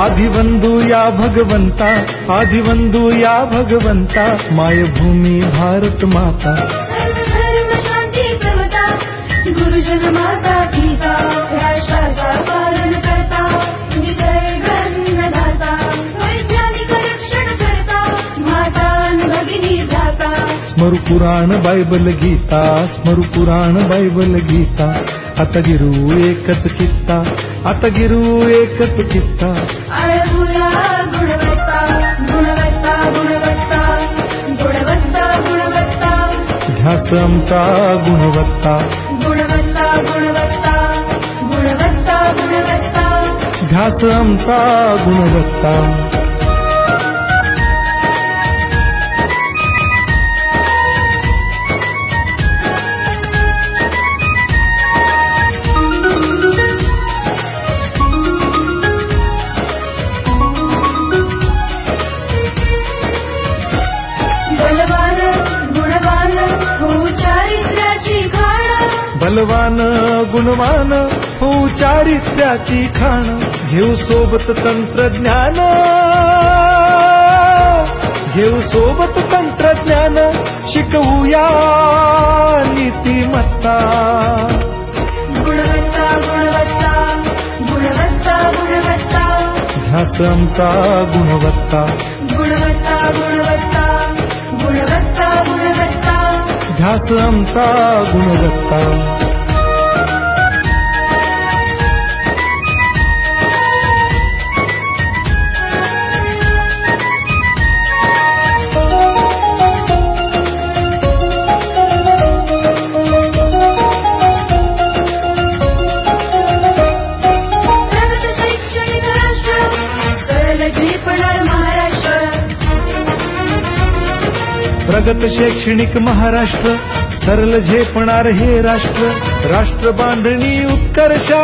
आदिवंदू या भगवंता, आदिवंदू या भगवंता, मायभूमी भारत माता. सर्व धर्म शांती समता, गुरुजन माता पिता, राष्ट्राचा पालन करता, निसर्ग अन्नदाता, वैज्ञानिक रक्षण करता, माता भगिनी दाता. स्मरू पुराण बायबल गीता, स्मरू पुराण बायबल गीता. आता गिरू एकच कित्ता, आता गिरू एकच कित्ता. आळवूया गुणवत्ता, गुणवत्ता, गुणवत्ता, गुणवत्ता, गुणवत्ता. ध्यास आमचा गुणवत्ता, गुणवत्ता, गुणवत्ता, गुणवत्ता, गुणवत्ता. ध्यास आमचा गुणवत्ता. बलवान गुणवान हो चारित्र्याची खाण, बलवान गुणवान हो चारित्र्याची खाण. घेऊ सोबत तंत्रज्ञान, घेऊ सोबत तंत्रज्ञान, शिकवूया नीतिमत्ता. गुणवत्ता, गुणवत्ता, गुणवत्ता, गुणवत्ता. ध्यास आमचा गुणवत्ता, गुणवत्ता, गुणवत्ता, गुणवत्ता, गुणवत्ता. ध्यास आमचा गुणवत्ता. प्रगत शैक्षणिक राष्ट्र, सरळ झेपणार महाराष्ट्र. प्रगत शैक्षणिक महाराष्ट्र, सरल झेपणार हे राष्ट्र. राष्ट्र बांधणी उत्कर्षा,